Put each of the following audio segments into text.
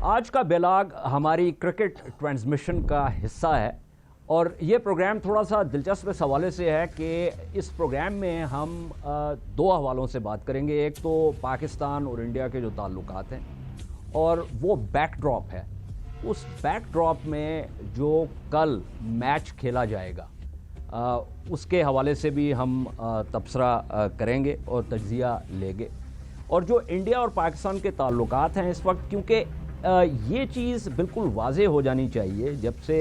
آج کا بیلاگ ہماری کرکٹ ٹرانسمیشن کا حصہ ہے اور یہ پروگرام تھوڑا سا دلچسپ اس حوالے سے ہے کہ اس پروگرام میں ہم دو حوالوں سے بات کریں گے. ایک تو پاکستان اور انڈیا کے جو تعلقات ہیں اور وہ بیک ڈراپ ہے. اس بیک ڈراپ میں جو کل میچ کھیلا جائے گا اس کے حوالے سے بھی ہم تبصرہ کریں گے اور تجزیہ لیں گے. اور جو انڈیا اور پاکستان کے تعلقات ہیں اس وقت، کیونکہ یہ چیز بالکل واضح ہو جانی چاہیے جب سے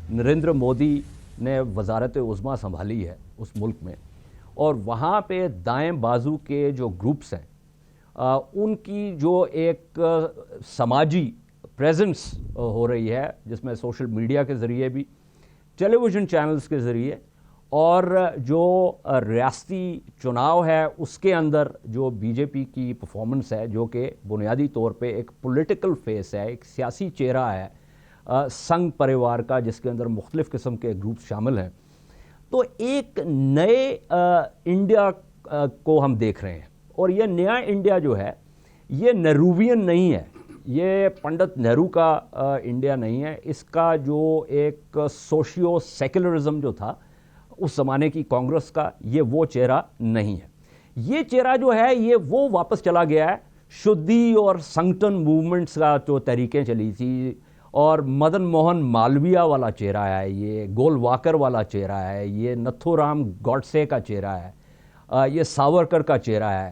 نریندر مودی نے وزارت عظمیٰ سنبھالی ہے اس ملک میں، اور وہاں پہ دائیں بازو کے جو گروپس ہیں ان کی جو ایک سماجی پریزنس ہو رہی ہے، جس میں سوشل میڈیا کے ذریعے بھی، ٹیلی ویژن چینلز کے ذریعے، اور جو ریاستی چناؤ ہے اس کے اندر جو بی جے پی کی پرفارمنس ہے، جو کہ بنیادی طور پہ ایک پولیٹیکل فیس ہے، ایک سیاسی چہرہ ہے سنگھ پریوار کا، جس کے اندر مختلف قسم کے گروپ شامل ہیں. تو ایک نئے انڈیا کو ہم دیکھ رہے ہیں، اور یہ نیا انڈیا جو ہے یہ نہرووین نہیں ہے، یہ پنڈت نہرو کا انڈیا نہیں ہے. اس کا جو ایک سوشیو سیکولرزم جو تھا اس زمانے کی کانگریس کا، یہ وہ چہرہ نہیں ہے. یہ چہرہ جو ہے یہ وہ واپس چلا گیا ہے شدھی اور سنگٹن موومنٹس کا جو تحریکیں چلی تھی، اور مدن موہن مالویہ والا چہرہ ہے، یہ گول واکر والا چہرہ ہے، یہ نتھو رام گوڈسے کا چہرہ ہے، یہ ساورکر کا چہرہ ہے.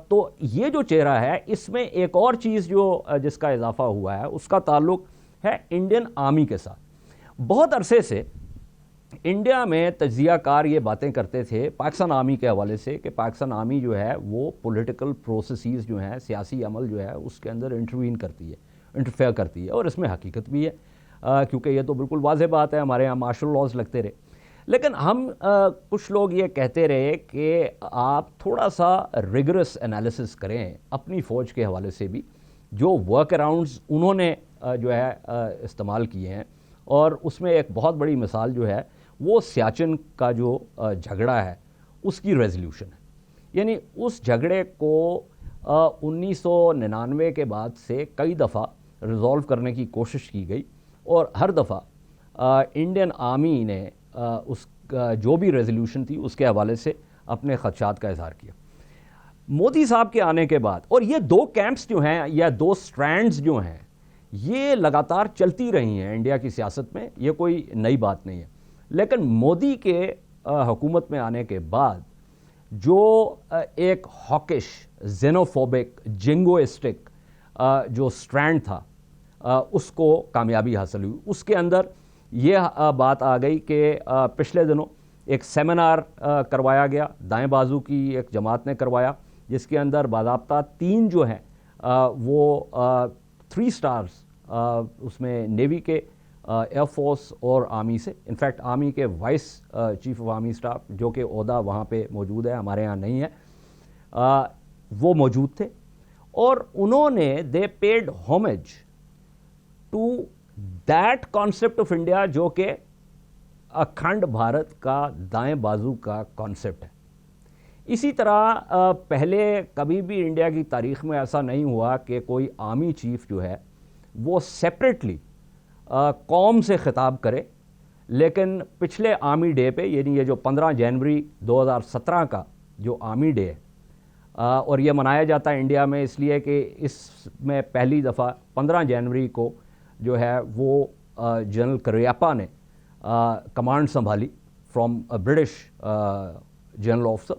تو یہ جو چہرہ ہے اس میں ایک اور چیز جس کا اضافہ ہوا ہے اس کا تعلق ہے انڈین آرمی کے ساتھ. بہت عرصے سے انڈیا میں تجزیہ کار یہ باتیں کرتے تھے پاکستان آرمی کے حوالے سے کہ پاکستان آرمی جو ہے وہ پولیٹیکل پروسیسز جو ہیں، سیاسی عمل جو ہے اس کے اندر انٹرفیئر کرتی ہے، اور اس میں حقیقت بھی ہے کیونکہ یہ تو بالکل واضح بات ہے. ہمارے یہاں مارشل لاز لگتے رہے، لیکن ہم کچھ لوگ یہ کہتے رہے کہ آپ تھوڑا سا ریگرس انالیسس کریں اپنی فوج کے حوالے سے بھی، جو ورک اراؤنڈز انہوں نے جو ہے استعمال کیے ہیں. اور اس میں ایک بہت بڑی مثال جو ہے وہ سیاچن کا جو جھگڑا ہے اس کی ریزولوشن ہے. یعنی اس جھگڑے کو 1999 کے بعد سے کئی دفعہ ریزالو کرنے کی کوشش کی گئی، اور ہر دفعہ انڈین آرمی نے اس جو بھی ریزولوشن تھی اس کے حوالے سے اپنے خدشات کا اظہار کیا. مودی صاحب کے آنے کے بعد، اور یہ دو کیمپس جو ہیں یا دو سٹرینڈز جو ہیں یہ لگاتار چلتی رہی ہیں انڈیا کی سیاست میں، یہ کوئی نئی بات نہیں ہے. لیکن مودی کے حکومت میں آنے کے بعد جو ایک ہاکش، زینوفوبک، جنگوئسٹک جو سٹرینڈ تھا اس کو کامیابی حاصل ہوئی. اس کے اندر یہ بات آ گئی کہ پچھلے دنوں ایک سیمینار کروایا گیا، دائیں بازو کی ایک جماعت نے کروایا، جس کے اندر باضابطہ 3 جو ہیں وہ 3 سٹارز اس میں نیوی کے، ایئر فورس اور آرمی سے. انفیکٹ آرمی کے vice chief of army staff جو کہ عہدہ وہاں پہ موجود ہے، ہمارے ہاں نہیں ہے، وہ موجود تھے. اور انہوں نے they paid homage to that concept of India جو کہ اکھنڈ بھارت کا دائیں بازو کا کانسیپٹ ہے. اسی طرح پہلے کبھی بھی انڈیا کی تاریخ میں ایسا نہیں ہوا کہ کوئی آرمی چیف جو ہے وہ سیپریٹلی قوم سے خطاب کرے. لیکن پچھلے آرمی ڈے پہ، یعنی یہ جو 15 جنوری 2017 کا جو آرمی ڈے ہے، اور یہ منایا جاتا ہے انڈیا میں اس لیے کہ اس میں پہلی دفعہ 15 جنوری کو جو ہے وہ جنرل کریاپا نے کمانڈ سنبھالی فرام برٹش جنرل آفیسر،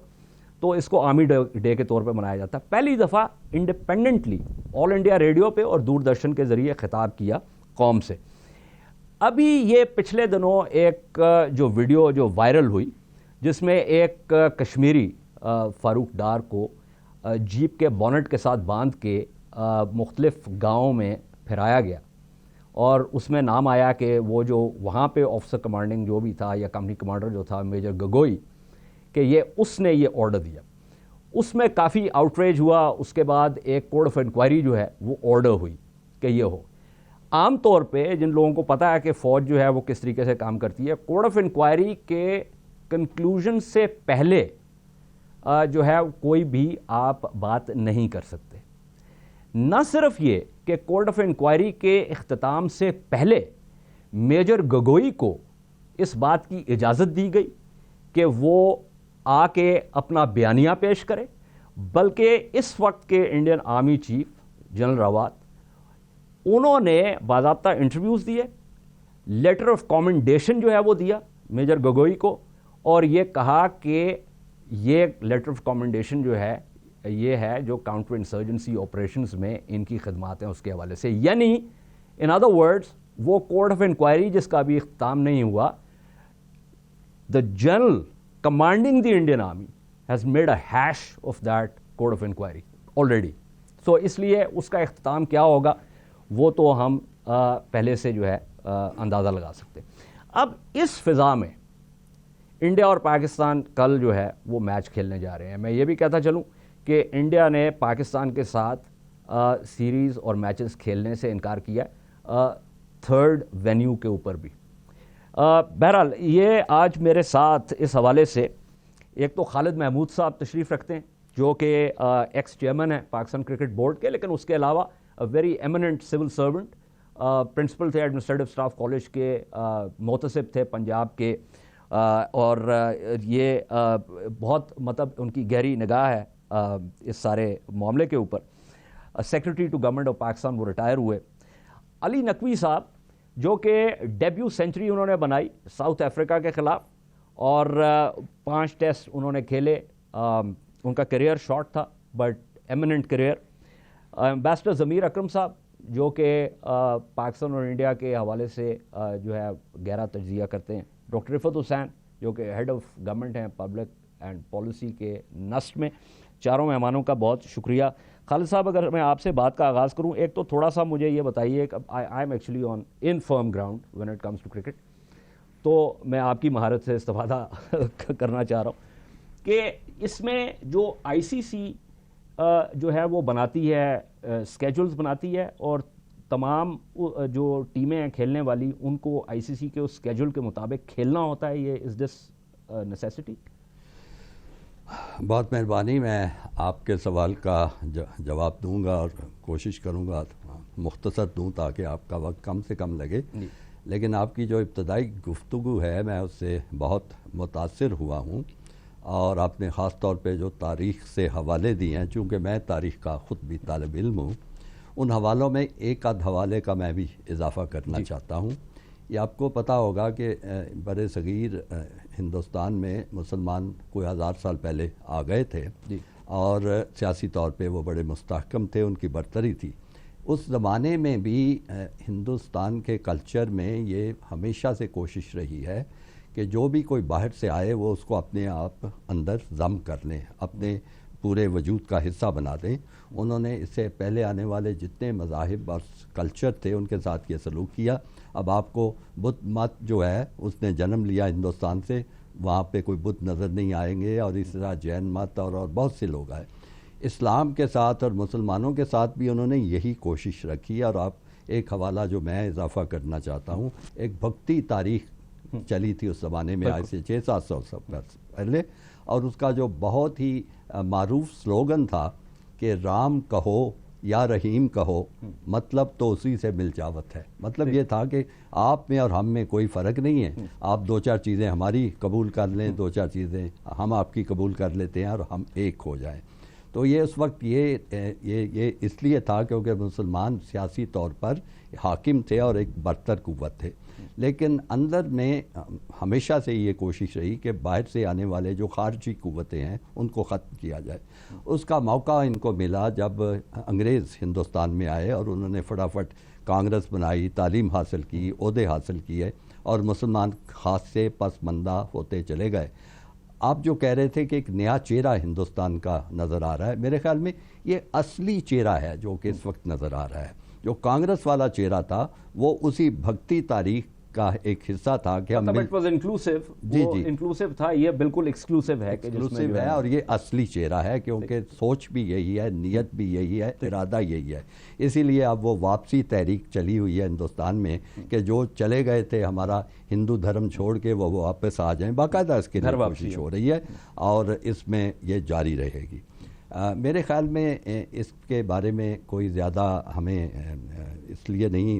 تو اس کو آرمی ڈے کے طور پہ منایا جاتا ہے. پہلی دفعہ انڈیپینڈنٹلی آل انڈیا ریڈیو پہ اور دوردرشن کے ذریعے خطاب کیا قوم سے. ابھی یہ پچھلے دنوں ایک جو ویڈیو جو وائرل ہوئی، جس میں ایک کشمیری فاروق ڈار کو جیپ کے بونٹ کے ساتھ باندھ کے مختلف گاؤں میں پھرایا گیا، اور اس میں نام آیا کہ وہ جو وہاں پہ آفیسر کمانڈنگ جو بھی تھا یا کمپنی کمانڈر جو تھا میجر گگوئی، کہ اس نے یہ آرڈر دیا. اس میں کافی آؤٹریج ہوا. اس کے بعد ایک کوڈ آف انکوائری جو ہے وہ آرڈر ہوئی کہ یہ ہو. عام طور پہ جن لوگوں کو پتہ ہے کہ فوج جو ہے وہ کس طریقے سے کام کرتی ہے، کوڈ آف انکوائری کے کنکلوژن سے پہلے جو ہے کوئی بھی آپ بات نہیں کر سکتے. نہ صرف یہ کہ کورٹ آف انکوائری کے اختتام سے پہلے میجر گگوئی کو اس بات کی اجازت دی گئی کہ وہ آ کے اپنا بیانیہ پیش کرے، بلکہ اس وقت کے Indian army chief general Rawat, انہوں نے باضابطہ انٹرویوز دیے، لیٹر آف کامنڈیشن جو ہے وہ دیا میجر گگوئی کو، اور یہ کہا کہ یہ لیٹر آف کامنڈیشن جو ہے یہ ہے جو کاؤنٹر انسرجنسی آپریشنز میں ان کی خدمات ہیں اس کے حوالے سے. یعنی ان ادر ورڈز وہ کورٹ آف انکوائری جس کا بھی اختتام نہیں ہوا، the general commanding the Indian Army has made a hash of that court of inquiry already. So اس لیے اس کا اختتام کیا ہوگا وہ تو ہم پہلے سے جو ہے اندازہ لگا سکتے ہیں. اب اس فضا میں انڈیا اور پاکستان کل جو ہے وہ میچ کھیلنے جا رہے ہیں. میں یہ بھی کہتا چلوں کہ انڈیا نے پاکستان کے ساتھ سیریز اور میچز کھیلنے سے انکار کیا تھرڈ وینیو کے اوپر بھی. بہرحال یہ آج میرے ساتھ اس حوالے سے ایک تو خالد محمود صاحب تشریف رکھتے ہیں جو کہ ایکس چیئرمین ہیں پاکستان کرکٹ بورڈ کے، لیکن اس کے علاوہ ویری ایمننٹ سول سرونٹ، پرنسپل تھے ایڈمنسٹریٹو اسٹاف کالج کے، محتسب تھے پنجاب کے، اور یہ بہت مطلب ان کی گہری نگاہ ہے اس سارے معاملے کے اوپر. Secretary to government of Pakistan وہ ریٹائر ہوئے. علی نقوی صاحب جو کہ ڈیبیو سینچری انہوں نے بنائی ساؤتھ افریقہ کے خلاف، اور 5 ٹیسٹ انہوں نے کھیلے. ان کا کیریئر شارٹ تھا بٹ ایمننٹ کیریئر. ایمبیسڈر ضمیر اکرم صاحب جو کہ پاکستان اور انڈیا کے حوالے سے جو ہے گہرا تجزیہ کرتے ہیں. ڈاکٹر رفعت حسین جو کہ ہیڈ آف گورنمنٹ ہیں پبلک اینڈ پالیسی کے نسٹ میں. چاروں مہمانوں کا بہت شکریہ. خالد صاحب اگر میں آپ سے بات کا آغاز کروں، ایک تو تھوڑا سا مجھے یہ بتائیے کہ I am actually on an firm ground when it comes to cricket, تو میں آپ کی مہارت سے استفادہ کرنا چاہ رہا ہوں کہ اس میں جو آئی سی سی جو ہے وہ بناتی ہے اسکیجولز بناتی ہے، اور تمام جو ٹیمیں ہیں کھیلنے والی ان کو آئی سی سی کے اس اسکیجول کے مطابق کھیلنا ہوتا ہے. یہ از دس نیسیسٹی؟ بہت مہربانی. میں آپ کے سوال کا جواب دوں گا اور کوشش کروں گا مختصر دوں تاکہ آپ کا وقت کم سے کم لگے. لیکن آپ کی جو ابتدائی گفتگو ہے میں اس سے بہت متاثر ہوا ہوں، اور آپ نے خاص طور پہ جو تاریخ سے حوالے دیے ہیں، چونکہ میں تاریخ کا خود بھی طالب علم ہوں، ان حوالوں میں ایک آدھ حوالے کا میں بھی اضافہ کرنا چاہتا ہوں. یہ آپ کو پتہ ہوگا کہ بر صغیر ہندوستان میں مسلمان کوئی 1000 سال پہلے آ گئے تھے، اور سیاسی طور پہ وہ بڑے مستحکم تھے، ان کی برتری تھی. اس زمانے میں بھی ہندوستان کے کلچر میں یہ ہمیشہ سے کوشش رہی ہے کہ جو بھی کوئی باہر سے آئے وہ اس کو اپنے آپ اندر ضم کر لیں، اپنے پورے وجود کا حصہ بنا دیں. انہوں نے اس سے پہلے آنے والے جتنے مذاہب اور کلچر تھے ان کے ساتھ یہ سلوک کیا. اب آپ کو بدھ مت جو ہے اس نے جنم لیا ہندوستان سے، وہاں پہ کوئی بدھ نظر نہیں آئیں گے، اور اس طرح جین مت اور بہت سے لوگ آئے. اسلام کے ساتھ اور مسلمانوں کے ساتھ بھی انہوں نے یہی کوشش رکھی. اور آپ ایک حوالہ جو میں اضافہ کرنا چاہتا ہوں، ایک بھکتی تاریخ چلی تھی اس زمانے میں آج سے 600-700 سال پہلے، اور اس کا جو بہت ہی معروف سلوگن تھا کہ رام کہو یا رحیم کہو، مطلب تو اسی سے مل جاوت ہے. مطلب یہ تھا کہ آپ میں اور ہم میں کوئی فرق نہیں ہے، آپ 2-4 چیزیں ہماری قبول کر لیں، 2-4 چیزیں ہم آپ کی قبول کر لیتے ہیں اور ہم ایک ہو جائیں. تو یہ اس وقت یہ اس لیے تھا کیونکہ مسلمان سیاسی طور پر حاکم تھے اور ایک برتر قوت تھے. لیکن اندر میں ہمیشہ سے یہ کوشش رہی کہ باہر سے آنے والے جو خارجی قوتیں ہیں ان کو ختم کیا جائے. اس کا موقع ان کو ملا جب انگریز ہندوستان میں آئے، اور انہوں نے فٹافٹ کانگریس بنائی، تعلیم حاصل کی، عہدے حاصل کیے، اور مسلمان خاص سے پسماندہ ہوتے چلے گئے. آپ جو کہہ رہے تھے کہ ایک نیا چہرہ ہندوستان کا نظر آ رہا ہے، میرے خیال میں یہ اصلی چہرہ ہے جو کہ اس وقت نظر آ رہا ہے. جو کانگریس والا چہرہ تھا وہ اسی بھکتی تاریخ کا ایک حصہ تھا کہ ہم انکلوسیو تھا. یہ بالکل ایکسکلوسیو ہے کہ ایکسکلوسیو ہے، اور یہ اصلی چہرہ ہے کیونکہ سوچ بھی یہی ہے، نیت بھی یہی ہے، ارادہ یہی ہے. اسی لیے اب وہ واپسی تحریک چلی ہوئی ہے ہندوستان میں کہ جو چلے گئے تھے ہمارا ہندو دھرم چھوڑ کے وہ واپس آ جائیں. باقاعدہ اس کے لیے کوشش ہو رہی ہے اور اس میں یہ جاری رہے گی. میرے خیال میں اس کے بارے میں کوئی زیادہ ہمیں اس لیے نہیں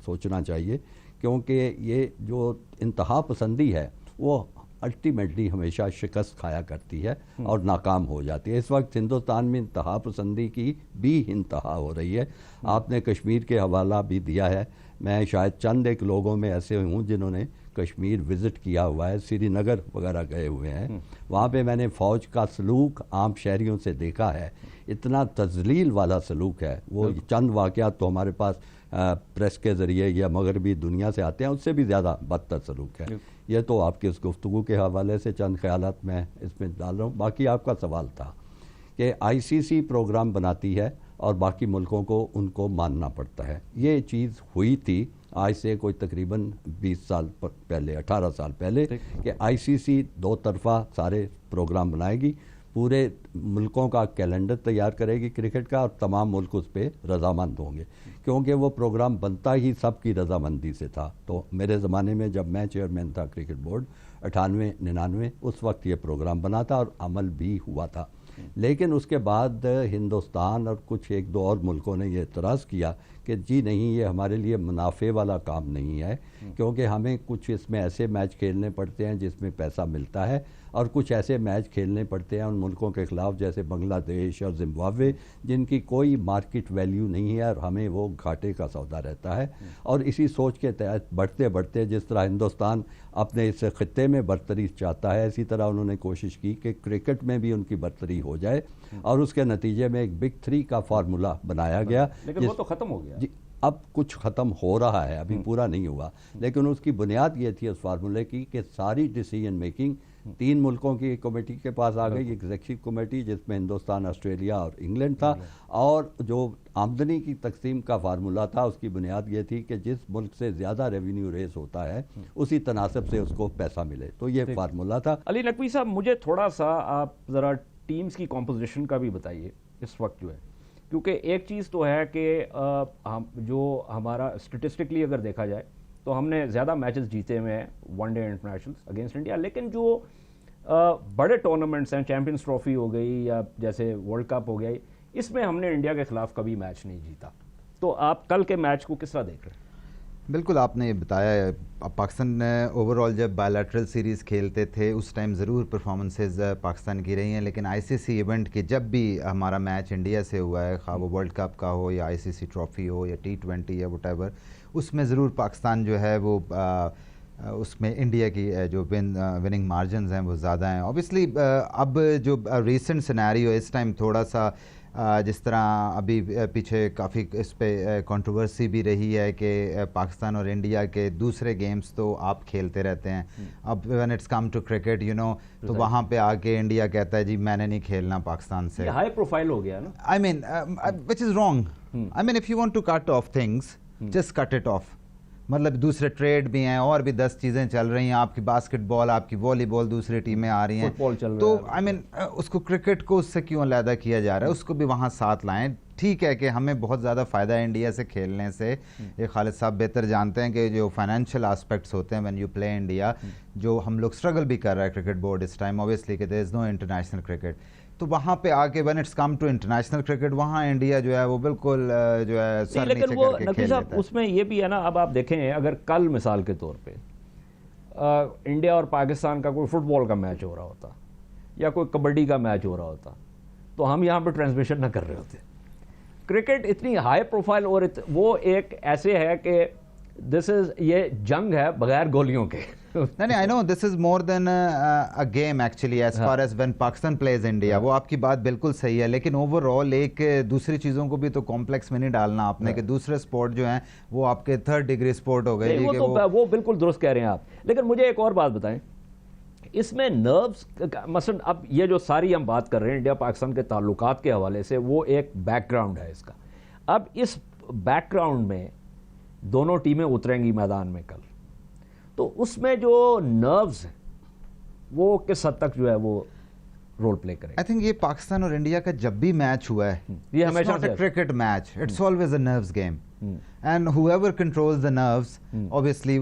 سوچنا چاہیے کیونکہ یہ جو انتہا پسندی ہے وہ الٹیمیٹلی ہمیشہ شکست کھایا کرتی ہے اور ناکام ہو جاتی ہے. اس وقت ہندوستان میں انتہا پسندی کی بھی انتہا ہو رہی ہے. آپ نے کشمیر کے حوالہ بھی دیا ہے. میں شاید چند ایک لوگوں میں ایسے ہوں جنہوں نے کشمیر وزٹ کیا ہوا ہے, سری نگر وغیرہ گئے ہوئے ہیں. وہاں پہ میں نے فوج کا سلوک عام شہریوں سے دیکھا ہے. اتنا تذلیل والا سلوک ہے. وہ چند واقعات تو ہمارے پاس پریس کے ذریعے یا مغربی دنیا سے آتے ہیں, اس سے بھی زیادہ بدتر سلوک ہے. یہ تو آپ کے اس گفتگو کے حوالے سے چند خیالات میں اس میں ڈال رہا ہوں. باقی آپ کا سوال تھا کہ آئی سی سی پروگرام بناتی ہے اور باقی ملکوں کو ان کو ماننا پڑتا ہے. یہ چیز ہوئی تھی آج سے کوئی تقریباً 20 سال پہلے, 18 سال پہلے, کہ آئی سی سی دو طرفہ سارے پروگرام بنائے گی, پورے ملکوں کا کیلنڈر تیار کرے گی کرکٹ کا, اور تمام ملک اس پہ رضامند ہوں گے کیونکہ وہ پروگرام بنتا ہی سب کی رضامندی سے تھا. تو میرے زمانے میں جب میں چیئرمین تھا کرکٹ بورڈ 98-99, اس وقت یہ پروگرام بنا تھا اور عمل بھی ہوا تھا. لیکن اس کے بعد ہندوستان اور کچھ ایک دو اور ملکوں نے یہ اعتراض کیا کہ جی نہیں, یہ ہمارے لیے منافع والا کام نہیں ہے کیونکہ ہمیں کچھ اس میں ایسے میچ کھیلنے پڑتے ہیں جس میں پیسہ ملتا ہے, اور کچھ ایسے میچ کھیلنے پڑتے ہیں ان ملکوں کے خلاف جیسے بنگلہ دیش اور زمبابوے جن کی کوئی مارکیٹ ویلیو نہیں ہے اور ہمیں وہ گھاٹے کا سودا رہتا ہے. اور اسی سوچ کے تحت بڑھتے بڑھتے جس طرح ہندوستان اپنے اس خطے میں برتری چاہتا ہے, اسی طرح انہوں نے کوشش کی کہ کرکٹ میں بھی ان کی برتری ہو جائے, اور اس کے نتیجے میں ایک بگ 3 کا فارمولا بنایا گیا. لیکن وہ تو ختم ہو گیا. جی, اب کچھ ختم ہو رہا ہے, ابھی پورا نہیں ہوا, لیکن اس کی بنیاد یہ تھی اس فارمولے کی کہ ساری ڈیسیجن میکنگ 3 ملکوں کی کمیٹی کے پاس آ گئی, ایگزیکٹو کمیٹی جس میں ہندوستان, آسٹریلیا اور انگلینڈ تھا. اور جو آمدنی کی تقسیم کا فارمولہ تھا اس کی بنیاد یہ تھی کہ جس ملک سے زیادہ ریونیو ریز ہوتا ہے اسی تناسب سے اس کو پیسہ ملے. تو یہ فارمولہ تھا. علی نقوی صاحب, مجھے تھوڑا سا آپ ذرا ٹیمز کی کمپوزیشن کا بھی بتائیے اس وقت جو ہے, کیونکہ ایک چیز تو ہے کہ جو ہمارا اسٹیٹسٹکلی اگر دیکھا جائے تو ہم نے زیادہ میچز جیتے ہوئے ہیں one day Internationales against India, لیکن جو بڑے ٹورنامنٹس ہیں, چیمپئنز ٹرافی ہو گئی یا جیسے ورلڈ کپ ہو گیا, اس میں ہم نے انڈیا کے خلاف کبھی میچ نہیں جیتا. تو آپ کل کے میچ کو کس طرح دیکھ رہے ہیں؟ بالکل آپ نے بتایا ہے, پاکستان اوور آل جب بائیلیٹرل سیریز کھیلتے تھے اس ٹائم ضرور پرفارمنسز پاکستان کی رہی ہیں, لیکن آئی سی سی ایونٹ کے جب بھی ہمارا میچ انڈیا سے ہوا ہے, خواہ وہ ورلڈ کپ کا ہو یا آئی سی سی ٹرافی ہو یا T20 یا وٹ ایور, اس میں ضرور پاکستان جو ہے وہ اس میں انڈیا کی جو وننگ مارجنز ہیں وہ زیادہ ہیں. اوبیسلی اب جو ریسنٹ سینیریو اس ٹائم تھوڑا سا جس طرح ابھی پیچھے کافی اس پہ کنٹروورسی بھی رہی ہے کہ پاکستان اور انڈیا کے دوسرے گیمز تو آپ کھیلتے رہتے ہیں, اب when it's come to cricket you know, تو وہاں پہ آ کے انڈیا کہتا ہے جی میں نے نہیں کھیلنا پاکستان سے. ہائی پروفائل ہو گیا نا, I mean which is wrong. I mean if you want to cut off things just cut it off. مطلب دوسرے ٹریڈ بھی ہیں اور بھی 10 چیزیں چل رہی ہیں, آپ کی باسکٹ بال, آپ کی والی بال, دوسری ٹیمیں آ رہی ہیں, تو آئی مین اس کو کرکٹ کو اس سے کیوں علیحدہ کیا جا رہا ہے, اس کو بھی وہاں ساتھ لائیں. ٹھیک ہے کہ ہمیں بہت زیادہ فائدہ ہے انڈیا سے کھیلنے سے, یہ خالد صاحب بہتر جانتے ہیں کہ جو فائنینشیل آسپیکٹس ہوتے ہیں وین یو پلے انڈیا, جو ہم لوگ اسٹرگل بھی کر رہا ہے کرکٹ بورڈ اس ٹائم اوبیسلی کہ دیر از نو انٹرنیشنل کرکٹ, تو وہاں پہ آ کے when it's come to international cricket وہاں انڈیا جو ہے وہ بالکل جو ہے سر نیچے کر کے کھیل لیتا ہے. اس میں یہ بھی ہے نا, اب آپ دیکھیں اگر کل مثال کے طور پہ انڈیا اور پاکستان کا کوئی فٹ بال کا میچ ہو رہا ہوتا یا کوئی کبڈی کا میچ ہو رہا ہوتا تو ہم یہاں پہ ٹرانسمیشن نہ کر رہے ہوتے. کرکٹ اتنی ہائی پروفائل اور وہ ایک ایسے ہے کہ دس از, یہ جنگ ہے بغیر گولیوں کے. نہیں, I know this is more than a game actually as far as when Pakistan plays India. وہ آپ کی بات بالکل صحیح ہے, لیکن اوور آل ایک دوسری چیزوں کو بھی تو کمپلیکس میں نہیں ڈالنا آپ نے کہ دوسرے سپورٹ جو ہیں وہ آپ کے 3rd ڈگری سپورٹ ہو گئے. وہ بالکل درست کہہ رہے ہیں آپ, لیکن مجھے ایک اور بات بتائیں, اس میں نروز مثلا اب یہ جو ساری ہم بات کر رہے ہیں انڈیا پاکستان کے تعلقات کے حوالے سے, وہ ایک بیک گراؤنڈ ہے اس کا. اب اس بیک گراؤنڈ میں دونوں ٹیمیں اتریں گی میدان میں کل, تو اس میں جو نروز ہیں وہ کس حد تک جو ہے وہ رول پلے کریں. آئی تھنک یہ پاکستان اور انڈیا کا جب بھی میچ ہوا ہے, یہ ہمیشہ cricket match, it's always a nerves game. and whoever controls the nerves obviously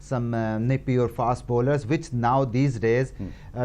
some nippy or fast bowlers which now these days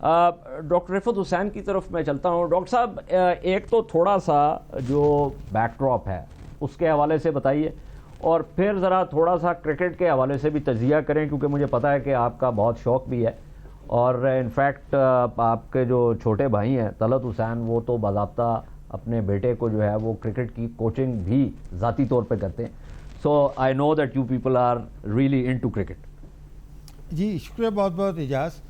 doctor Rifat Hussain کی طرف میں چلتا ہوں. ڈاکٹر صاحب ایک تو تھوڑا سا جو بیک ڈراپ ہے اس کے حوالے سے بتائیے, اور پھر ذرا تھوڑا سا کرکٹ کے حوالے سے بھی تجزیہ کریں, کیونکہ مجھے پتہ ہے کہ آپ کا بہت شوق بھی ہے, اور انفیکٹ آپ کے جو چھوٹے بھائی ہیں طلعت حسین, وہ تو باضابطہ اپنے بیٹے کو جو ہے وہ کرکٹ کی کوچنگ بھی ذاتی طور پہ کرتے ہیں. So I know that you people are really into cricket. جی شکریہ بہت بہت اعجاز.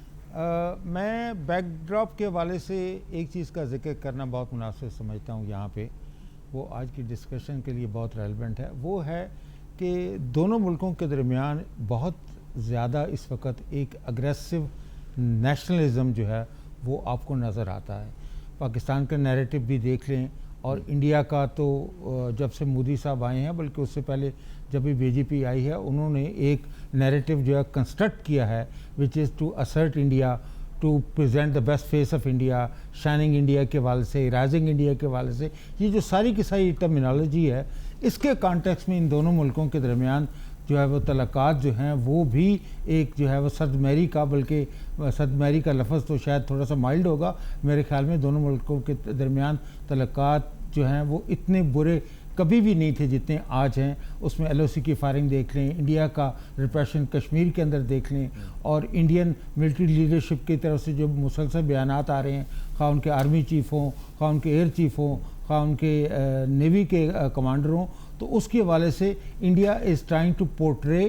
میں بیک ڈراپ کے حوالے سے ایک چیز کا ذکر کرنا بہت مناسب سمجھتا ہوں یہاں پہ, وہ آج کی ڈسکشن کے لیے بہت ریلیونٹ ہے. وہ ہے کہ دونوں ملکوں کے درمیان بہت زیادہ اس وقت ایک اگریسو نیشنلزم جو ہے وہ آپ کو نظر آتا ہے. پاکستان کا نیریٹو بھی دیکھ لیں, اور انڈیا کا تو جب سے مودی صاحب آئے ہیں, بلکہ اس سے پہلے جب بھی بی جے پی آئی ہے, انہوں نے ایک نیریٹو جو ہے کنسٹرکٹ کیا ہے, which is to assert India, to present the best face of India, shining India کے حوالے سے, رائزنگ انڈیا کے حوالے سے. یہ جو ساری کی ساری ٹرمینالوجی ہے, اس کے کانٹیکس میں ان دونوں ملکوں کے درمیان جو ہے وہ تعلقات جو ہیں وہ بھی ایک جو ہے وہ صد میری کا, بلکہ صد میری کا لفظ تو شاید تھوڑا سا مائلڈ ہوگا, میرے خیال میں دونوں ملکوں کے درمیان تعلقات جو ہیں وہ اتنے برے کبھی بھی نہیں تھے جتنے آج ہیں. اس میں ایل او سی کی فائرنگ دیکھ لیں, انڈیا کا ریپریشن کشمیر کے اندر دیکھ لیں, اور انڈین ملٹری لیڈرشپ کی طرف سے جو مسلسل بیانات آ رہے ہیں, خواہ ان کے آرمی چیف ہوں, خواہ ان کے ایئر چیف ہوں, خواہ ان کے نیوی کے کمانڈر ہوں, تو اس کے حوالے سے India is trying to portray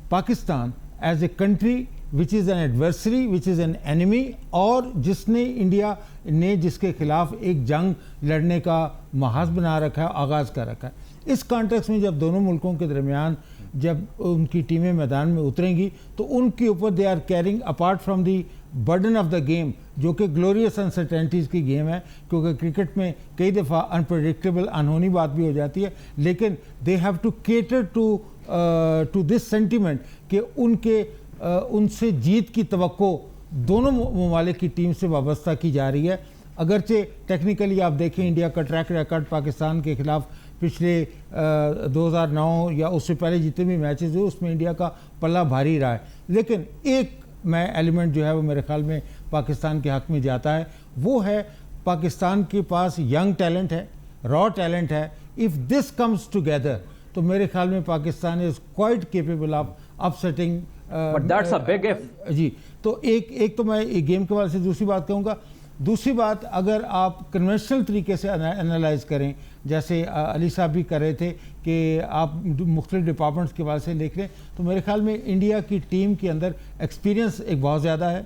Pakistan as a country which is an adversary, which is an enemy, اور جس نے انڈیا نے جس کے خلاف ایک جنگ لڑنے کا محاذ بنا رکھا ہے, آغاز کر رکھا ہے. اس کانٹیکس میں جب دونوں ملکوں کے درمیان جب ان کی ٹیمیں میدان میں اتریں گی تو ان کے اوپر they are carrying apart from the burden of the game, جو کہ گلوریس انسرٹینٹیز کی گیم ہے, کیونکہ کرکٹ میں کئی دفعہ انپریڈکٹیبل انہونی بات بھی ہو جاتی ہے, لیکن they have to cater to this sentiment کہ ان سے جیت کی توقع دونوں ممالک کی ٹیم سے وابستہ کی جا رہی ہے. اگرچہ ٹیکنیکلی آپ دیکھیں انڈیا کا ٹریک ریکارڈ پاکستان کے خلاف پچھلے 2009 یا اس سے پہلے جتنے بھی میچز ہوئے اس میں انڈیا کا پلہ بھاری رہا ہے, لیکن ایک میں ایلیمنٹ جو ہے وہ میرے خیال میں پاکستان کے حق میں جاتا ہے, وہ ہے پاکستان کے پاس ینگ ٹیلنٹ ہے, را ٹیلنٹ ہے. اف دس کمز ٹوگیدر تو میرے خیال میں Pakistan is quite capable of upsetting. But that's a big if. جی, تو ایک تو میں گیم کے حوالے سے دوسری بات کہوں گا. دوسری بات, اگر آپ کنونشنل طریقے سے انالائز کریں, جیسے علی صاحب بھی کر رہے تھے کہ آپ مختلف ڈپارٹمنٹس کے حوالے سے دیکھ لیں, تو میرے خیال میں انڈیا کی ٹیم کے اندر ایکسپیرینس ایک بہت زیادہ ہے,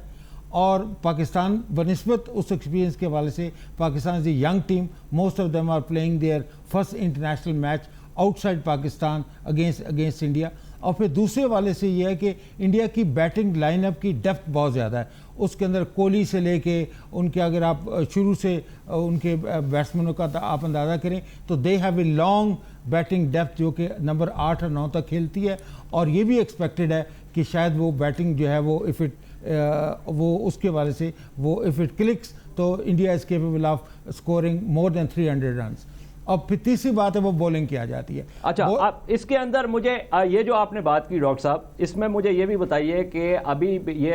اور پاکستان بنسبت اس ایکسپیرینس کے حوالے سے Pakistan is a young team. Most of them are playing their first international match outside Pakistan against India. اور پھر دوسرے والے سے یہ ہے کہ انڈیا کی بیٹنگ لائن اپ کی ڈیپتھ بہت زیادہ ہے. اس کے اندر کوہلی سے لے کے ان کے, اگر آپ شروع سے ان کے بیٹسمینوں کا آپ اندازہ کریں تو they have a long batting depth جو کہ نمبر 8 اور 9 تک کھیلتی ہے, اور یہ بھی ایکسپیکٹڈ ہے کہ شاید وہ بیٹنگ جو ہے وہ اس کے حوالے سے وہ اف اٹ کلکس تو India is capable of scoring more than 300 runs. اور پھر تیسری بات ہے وہ بولنگ کی آ جاتی ہے. اچھا, آپ اس کے اندر مجھے یہ جو آپ نے بات کی ڈاکٹر صاحب, اس میں مجھے یہ بھی بتائیے کہ ابھی یہ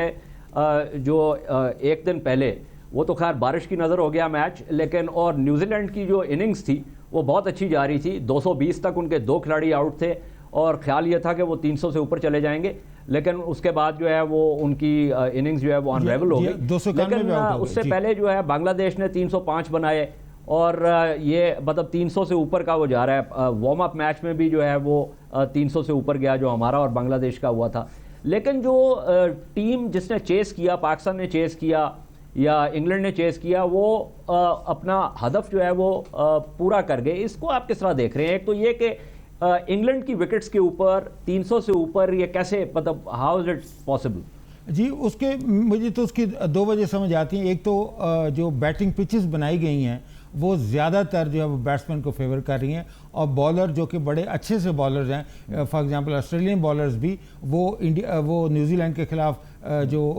جو ایک دن پہلے وہ تو خیر بارش کی نظر ہو گیا میچ, لیکن اور نیوزی لینڈ کی جو اننگز تھی وہ بہت اچھی جا رہی تھی. 220 تک ان کے 2 کھلاڑی آؤٹ تھے, اور خیال یہ تھا کہ وہ 300 سے اوپر چلے جائیں گے, لیکن اس کے بعد جو ہے وہ ان کی اننگز جو ہے وہ انریول ہو گئی. لیکن اس سے پہلے جو ہے بنگلہ دیش نے 305 بنائے, اور یہ مطلب 300 سے اوپر کا وہ جا رہا ہے. وارم اپ میچ میں بھی جو ہے وہ 300 سے اوپر گیا جو ہمارا اور بنگلہ دیش کا ہوا تھا. لیکن جو ٹیم جس نے چیس کیا, پاکستان نے چیس کیا یا انگلینڈ نے چیس کیا, وہ اپنا ہدف جو ہے وہ پورا کر گئے. اس کو آپ کس طرح دیکھ رہے ہیں؟ ایک تو یہ کہ انگلینڈ کی وکٹس کے اوپر 300 سے اوپر یہ کیسے, مطلب ہاؤ از اٹ پاسبل؟ جی, اس کے مجھے تو اس کی 2 وجہ سمجھ آتی ہیں. ایک تو جو بیٹنگ پچز بنائی گئی ہیں وہ زیادہ تر جو ہے وہ بیٹسمین کو فیور کر رہی ہیں, اور بالر جو کہ بڑے اچھے سے بالرز ہیں, فار ایگزامپل آسٹریلین بالرز بھی وہ نیوزی لینڈ کے خلاف جو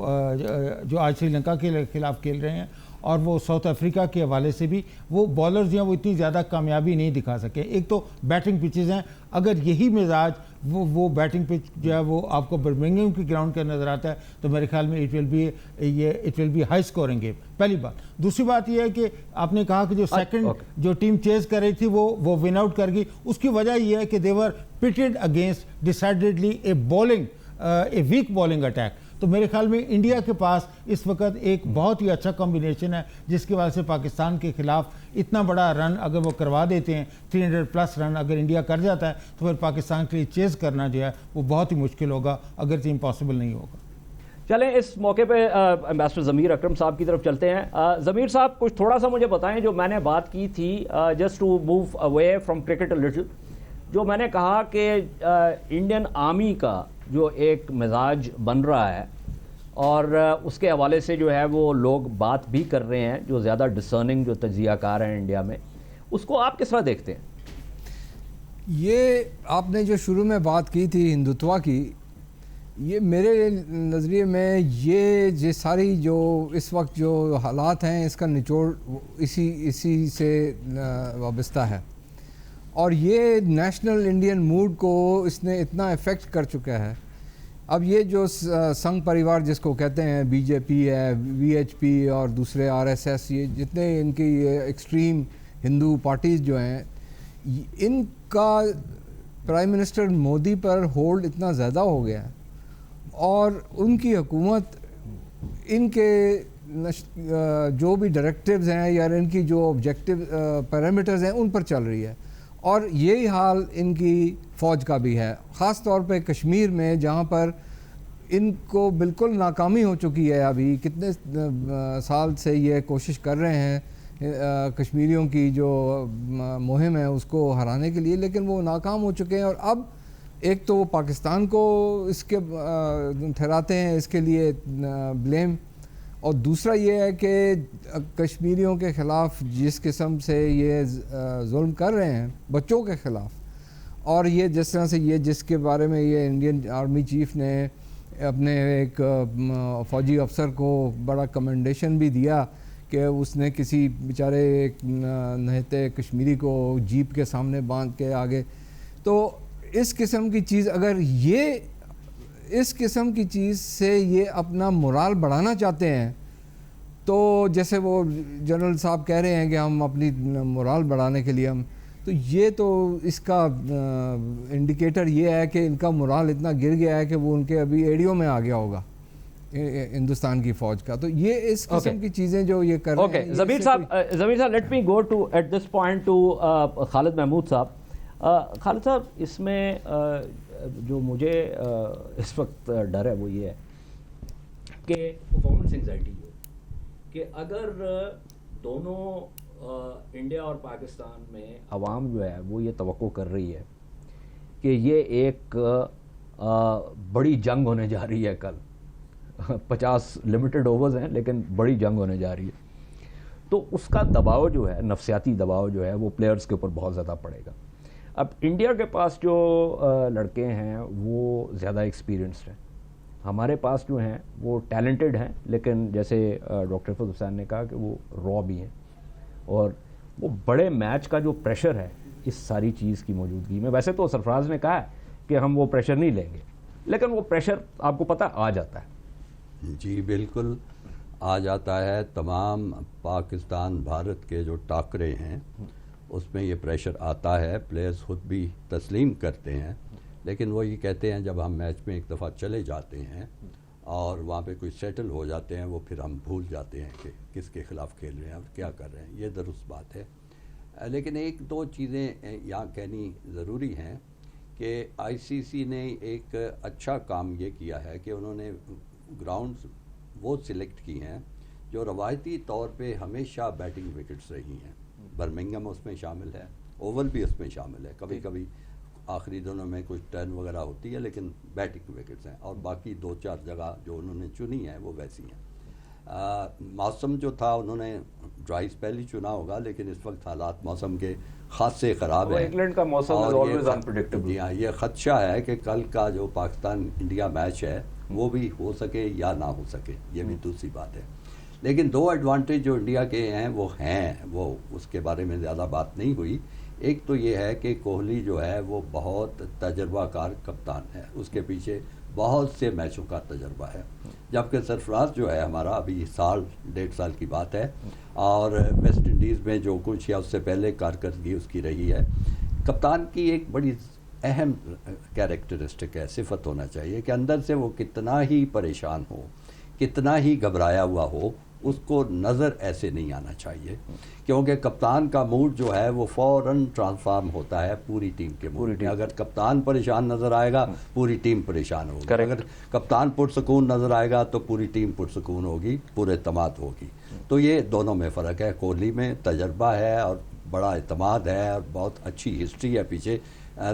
آج سری لنکا کے خلاف کھیل رہے ہیں, اور وہ ساؤتھ افریقہ کے حوالے سے بھی وہ بولرز ہیں وہ اتنی زیادہ کامیابی نہیں دکھا سکے. ایک تو بیٹنگ پچز ہیں, اگر یہی مزاج وہ بیٹنگ پچ جو ہے وہ آپ کو برمنگھم کی گراؤنڈ کے نظر آتا ہے تو میرے خیال میں it will be high scoring game. پہلی بات. دوسری بات یہ ہے کہ آپ نے کہا کہ جو سیکنڈ جو ٹیم چیز کر رہی تھی وہ ون آؤٹ کر گئی, اس کی وجہ یہ ہے کہ دیور pitted against decidedly a weak bowling attack. تو میرے خیال میں انڈیا کے پاس اس وقت ایک بہت ہی اچھا کمبینیشن ہے جس کی وجہ سے پاکستان کے خلاف اتنا بڑا رن اگر وہ کروا دیتے ہیں, 300+ رن اگر انڈیا کر جاتا ہے تو پھر پاکستان کے لیے چیز کرنا جو ہے وہ بہت ہی مشکل ہوگا, اگرچہ امپاسبل نہیں ہوگا. چلیں اس موقع پہ امبیسڈر ضمیر اکرم صاحب کی طرف چلتے ہیں. ضمیر صاحب کچھ تھوڑا سا مجھے بتائیں, جو میں نے بات کی تھی just to move away from cricket a little, جو میں نے کہا کہ انڈین آرمی کا جو ایک مزاج بن رہا ہے اور اس کے حوالے سے جو ہے وہ لوگ بات بھی کر رہے ہیں جو زیادہ ڈسرننگ جو تجزیہ کار ہیں انڈیا میں, اس کو آپ کس طرح دیکھتے ہیں؟ یہ آپ نے جو شروع میں بات کی تھی ہندوتوا کی, یہ میرے نظریے میں یہ ساری جو اس وقت جو حالات ہیں اس کا نچوڑ اسی سے وابستہ ہے. اور یہ نیشنل انڈین موڈ کو اس نے اتنا افیکٹ کر چکا ہے. اب یہ جو سنگھ پریوار جس کو کہتے ہیں, بی جے پی ہے, وی ایچ پی اور دوسرے RSS, یہ جتنے ان کی ایکسٹریم ہندو پارٹیز جو ہیں, ان کا پرائم منسٹر مودی پر ہولڈ اتنا زیادہ ہو گیا ہے اور ان کی حکومت ان کے جو بھی ڈائریکٹیوز ہیں یا ان کی جو آبجیکٹیو پیرامیٹرز ہیں ان پر چل رہی ہے. اور یہی حال ان کی فوج کا بھی ہے, خاص طور پہ کشمیر میں جہاں پر ان کو بالکل ناکامی ہو چکی ہے. ابھی کتنے سال سے یہ کوشش کر رہے ہیں کشمیریوں کی جو مہم ہے اس کو ہرانے کے لیے, لیکن وہ ناکام ہو چکے ہیں. اور اب ایک تو وہ پاکستان کو اس کے ٹھہراتے ہیں اس کے لیے بلیم, اور دوسرا یہ ہے کہ کشمیریوں کے خلاف جس قسم سے یہ ظلم کر رہے ہیں بچوں کے خلاف, اور یہ جس طرح سے یہ جس کے بارے میں یہ انڈین آرمی چیف نے اپنے ایک فوجی افسر کو بڑا کمنڈیشن بھی دیا کہ اس نے کسی بیچارے ایک نہتے کشمیری کو جیپ کے سامنے باندھ کے آگے. تو اس قسم کی چیز, اگر یہ اس قسم کی چیز سے یہ اپنا مورال بڑھانا چاہتے ہیں تو جیسے وہ جنرل صاحب کہہ رہے ہیں کہ ہم اپنی مورال بڑھانے کے لیے ہم, تو یہ تو اس کا انڈیکیٹر یہ ہے کہ ان کا مورال اتنا گر گیا ہے کہ وہ ان کے ابھی ایڈیو میں آ گیا ہوگا ہندوستان کی فوج کا. تو یہ اس قسم کی چیزیں جو یہ کر رہے ہیں. Zameer sahab let me go to at this point to Khalid Mahmood sahab. Khalid صاحب, اس میں جو مجھے اس وقت ڈر ہے وہ یہ ہے کہ پرفارمنس انگزائٹی ہو کہ اگر دونوں انڈیا اور پاکستان میں عوام جو ہے وہ یہ توقع کر رہی ہے کہ یہ ایک بڑی جنگ ہونے جا رہی ہے, کل 50 لمیٹڈ اوورز ہیں لیکن بڑی جنگ ہونے جا رہی ہے, تو اس کا دباؤ جو ہے, نفسیاتی دباؤ جو ہے وہ پلیئرز کے اوپر بہت زیادہ پڑے گا. اب انڈیا کے پاس جو لڑکے ہیں وہ زیادہ ایکسپیرینسڈ ہیں, ہمارے پاس جو ہیں وہ ٹیلنٹڈ ہیں لیکن جیسے ڈاکٹر فضل حسین نے کہا کہ وہ را بھی ہیں, اور وہ بڑے میچ کا جو پریشر ہے اس ساری چیز کی موجودگی میں, ویسے تو سرفراز نے کہا ہے کہ ہم وہ پریشر نہیں لیں گے لیکن وہ پریشر آپ کو پتہ آ جاتا ہے. جی بالکل آ جاتا ہے. تمام پاکستان بھارت کے جو ٹاکرے ہیں اس میں یہ پریشر آتا ہے, پلیئرز خود بھی تسلیم کرتے ہیں, لیکن وہ یہ کہتے ہیں جب ہم میچ میں ایک دفعہ چلے جاتے ہیں اور وہاں پہ کوئی سیٹل ہو جاتے ہیں وہ پھر ہم بھول جاتے ہیں کہ کس کے خلاف کھیل رہے ہیں اور کیا کر رہے ہیں. یہ درست بات ہے, لیکن ایک دو چیزیں یہاں کہنی ضروری ہیں کہ ICC نے ایک اچھا کام یہ کیا ہے کہ انہوں نے گراؤنڈز وہ سلیکٹ کی ہیں جو روایتی طور پہ ہمیشہ بیٹنگ وکٹس رہی ہیں. برمنگھم اس میں شامل ہے, اوول بھی اس میں شامل ہے, کبھی کبھی آخری دنوں میں کچھ ٹرن وغیرہ ہوتی ہے لیکن بیٹنگ وکٹس ہیں, اور باقی 2-4 جگہ جو انہوں نے چنی ہیں وہ ویسی ہیں. موسم جو تھا انہوں نے ڈرائی اسپیل ہی چنا ہوگا لیکن اس وقت حالات موسم کے خاصے خراب ہیں. انگلینڈ کا موسم از آلویز انپریڈکٹیبل. جی ہاں, یہ خدشہ ہے کہ کل کا جو پاکستان انڈیا میچ ہے وہ بھی ہو سکے یا نہ ہو سکے, یہ بھی دوسری بات ہے. لیکن دو ایڈوانٹیج جو انڈیا کے ہیں وہ اس کے بارے میں زیادہ بات نہیں ہوئی. ایک تو یہ ہے کہ کوہلی جو ہے وہ بہت تجربہ کار کپتان ہے, اس کے پیچھے بہت سے میچوں کا تجربہ ہے, جبکہ سرفراز جو ہے ہمارا ابھی سال 1.5 سال کی بات ہے, اور ویسٹ انڈیز میں جو کچھ یا اس سے پہلے کارکردگی اس کی رہی ہے. کپتان کی ایک بڑی اہم کیریکٹرسٹک ہے, صفت ہونا چاہیے کہ اندر سے وہ کتنا ہی پریشان ہو, کتنا ہی گھبرایا ہوا ہو, اس کو نظر ایسے نہیں آنا چاہیے, کیونکہ کپتان کا موڈ جو ہے وہ فوراً ٹرانسفارم ہوتا ہے پوری ٹیم کے موڈ میں. اگر کپتان پریشان نظر آئے گا پوری ٹیم پریشان ہوگی, اگر کپتان پرسکون نظر آئے گا تو پوری ٹیم پرسکون ہوگی, پورے اعتماد ہوگی. تو یہ دونوں میں فرق ہے. کوہلی میں تجربہ ہے اور بڑا اعتماد ہے اور بہت اچھی ہسٹری ہے پیچھے.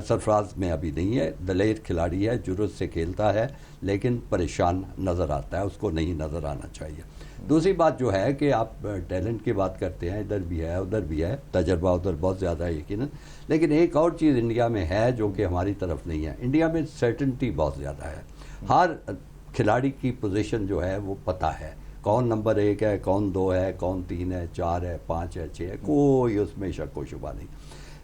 سرفراز میں ابھی نہیں ہے, دلیر کھلاڑی ہے, جرأت سے کھیلتا ہے, لیکن پریشان نظر آتا ہے, اس کو نہیں نظر آنا چاہیے. دوسری بات جو ہے کہ آپ ٹیلنٹ کی بات کرتے ہیں, ادھر بھی ہے ادھر بھی ہے, تجربہ ادھر بہت زیادہ ہے یقیناً, لیکن ایک اور چیز انڈیا میں ہے جو کہ ہماری طرف نہیں ہے. انڈیا میں سرٹنٹی بہت زیادہ ہے. ہر کھلاڑی کی پوزیشن جو ہے وہ پتہ ہے, کون نمبر 1 ہے, کون 2 ہے, کون 3 ہے, 4 ہے, 5 ہے, 6 ہے, کوئی اس میں شک و شبہ نہیں.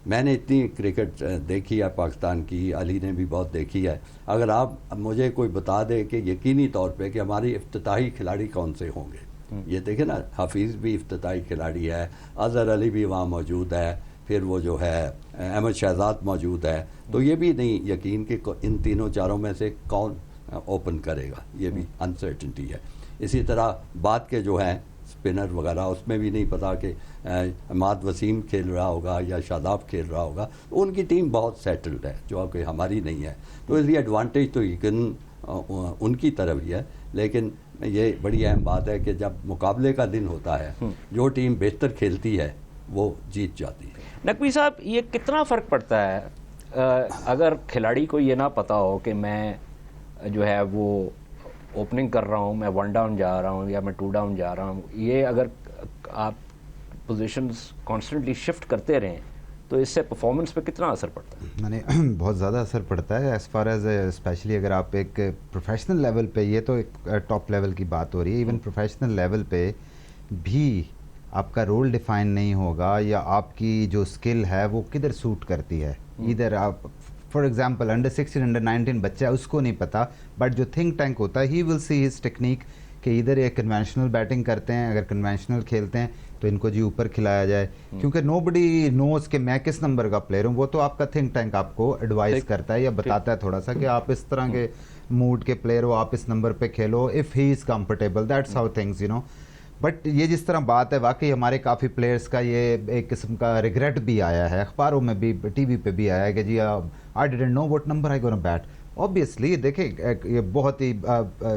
میں نے اتنی کرکٹ دیکھی ہے پاکستان کی, علی نے بھی بہت دیکھی ہے. اگر آپ مجھے کوئی بتا دے کہ یقینی طور پہ کہ ہماری افتتاحی کھلاڑی کون سے ہوں گے, یہ دیکھیں نا, حفیظ بھی افتتاحی کھلاڑی ہے, اظہر علی بھی وہاں موجود ہے, پھر وہ جو ہے احمد شہزاد موجود ہے, تو یہ بھی نہیں یقین کہ ان تینوں چاروں میں سے کون اوپن کرے گا, یہ بھی انسرٹنٹی ہے. اسی طرح بعد کے جو ہیں اسپنر وغیرہ, اس میں بھی نہیں پتا کہ عماد وسیم کھیل رہا ہوگا یا شاداب کھیل رہا ہوگا. ان کی ٹیم بہت سیٹلڈ ہے جو کہ ہماری نہیں ہے, تو اس لیے ایڈوانٹیج تو یقین ان کی طرف ہی ہے. لیکن یہ بڑی اہم بات ہے کہ جب مقابلے کا دن ہوتا ہے, جو ٹیم بہتر کھیلتی ہے وہ جیت جاتی ہے. نقوی صاحب, یہ کتنا فرق پڑتا ہے اگر کھلاڑی کو یہ نہ پتا ہو کہ میں جو ہے وہ اوپننگ کر رہا ہوں, میں 1 ڈاؤن جا رہا ہوں یا میں 2 ڈاؤن جا رہا ہوں, یہ اگر آپ پوزیشنز کانسٹنٹلی شفٹ کرتے رہیں تو اس سے پرفارمنس پہ کتنا اثر پڑتا ہے؟ میں نے بہت زیادہ اثر پڑتا ہے ایز فار ایز اسپیشلی اگر آپ ایک پروفیشنل لیول پہ, یہ تو ایک ٹاپ لیول کی بات ہو رہی ہے, ایون پروفیشنل لیول پہ بھی آپ کا رول ڈیفائن نہیں ہوگا یا آپ کی جو اسکل ہے وہ کدھر سوٹ کرتی ہے. ادھر آپ فار ایگزامپل انڈر 16 انڈر 19 بچہ ہے, اس کو نہیں پتا, بٹ جو تھنک ٹینک ہوتا ہے ہی ول سی ہز ٹیکنیک کہ ادھر یہ کنونشنل بیٹنگ کرتے ہیں, اگر کنونشنل کھیلتے ہیں تو ان کو جی اوپر کھلایا جائے, کیونکہ نو بڈی نوز کہ میں کس نمبر کا پلیئر ہوں. وہ تو آپ کا تھنک ٹینک آپ کو ایڈوائز کرتا ہے یا بتاتا ہے تھوڑا سا کہ آپ اس طرح کے موڈ کے پلیئر ہو, آپ اس نمبر پہ کھیلو if he is comfortable, that's how things you know. But یہ جس طرح بات ہے واقعی ہمارے کافی پلیئرس کا یہ ایک قسم کا ریگریٹ بھی آیا ہے, اخباروں میں بھی, ٹی وی پہ بھی آیا ہے کہ جی I didn't know what number I gonna bat. Obviously دیکھیں یہ بہت ہی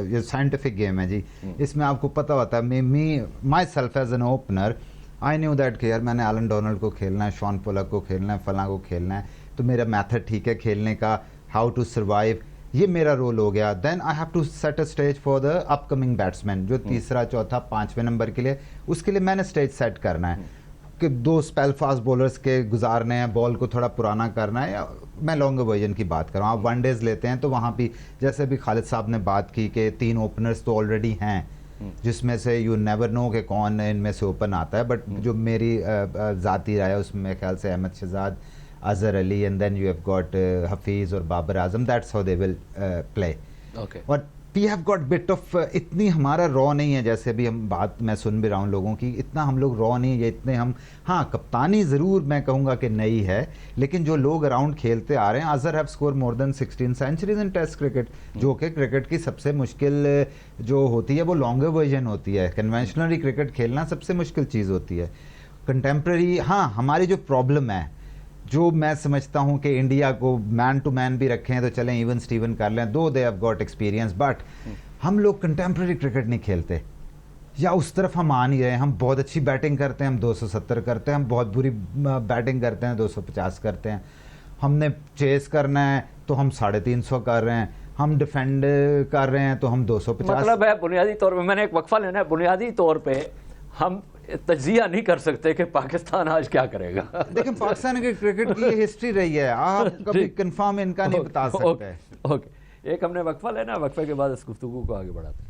یہ سائنٹیفک گیم ہے جی, اس میں آپ کو پتہ ہوتا ہے. My self as an opener I knew that کہ یار میں نے ایلن ڈونلڈ کو کھیلنا ہے, شان پولک کو کھیلنا ہے, فلاں کو کھیلنا ہے, تو میرا میتھڈ ٹھیک ہے کھیلنے کا, ہاؤ ٹو سروائیو, یہ میرا رول ہو گیا. Then I have to set a stage for the upcoming batsman جو 3را 4تھا 5ویں نمبر کے لیے, اس کے لیے میں نے اسٹیج سیٹ کرنا ہے کہ 2 اسپیل فاسٹ بولرز کے گزارنے ہیں, بال کو تھوڑا پرانا کرنا ہے. میں لانگ ورژن کی بات کر رہا ہوں, آپ 1 ڈیز لیتے ہیں تو وہاں بھی جیسے بھی خالد صاحب نے بات کی کہ 3 اوپنرز تو آلریڈی ہیں جس میں سے یو نیور نو کہ کون ان میں سے اوپن آتا ہے, بٹ جو میری ذاتی رائے ہے اس میں میرے خیال سے Ahmed Shehzad, Azhar Ali, and then you have got Hafeez اور Babar Azam, that's how they will play. اور we have got bit of, اتنی ہمارا را نہیں ہے, جیسے بھی ہم بات میں سن بھی رہا ہوں لوگوں کی, اتنا ہم لوگ را نہیں ہے, اتنے ہم, ہاں کپتانی ضرور میں کہوں گا کہ نئی ہے, لیکن جو لوگ اراؤنڈ کھیلتے آ رہے ہیں, Azhar have score more than 16 centuries in test cricket, جو کہ کرکٹ کی سب سے مشکل جو ہوتی ہے وہ لانگر ورژن ہوتی ہے. کنونشنلی کرکٹ کھیلنا سب سے مشکل چیز ہوتی ہے. کنٹمپرری, ہاں ہماری جو پرابلم ہے, جو میں سمجھتا ہوں کہ انڈیا کو مین ٹو مین بھی رکھیں تو چلیں ایون سٹیون کر لیں, though they have got experience, but ہم لوگ کنٹمپرری کرکٹ نہیں کھیلتے یا اس طرف ہم آ نہیں رہے. ہم بہت اچھی بیٹنگ کرتے ہیں, ہم 270 کرتے ہیں, ہم بہت بری بیٹنگ کرتے ہیں, 250 کرتے ہیں. ہم نے چیس کرنا ہے تو ہم 350 کر رہے ہیں, ہم ڈیفینڈ کر رہے ہیں تو ہم 250. مطلب ہے بنیادی طور پہ, میں نے ایک وقفہ لینا ہے, بنیادی طور پہ ہم تجزیہ نہیں کر سکتے کہ پاکستان آج کیا کرے گا. لیکن پاکستان کی کرکٹ کی ہسٹری رہی ہے, آپ کبھی کنفرم ان کا نہیں بتا سکتے. اوکے, ایک ہم نے وقفہ لینا, وقفے کے بعد اس گفتگو کو آگے بڑھاتے ہیں.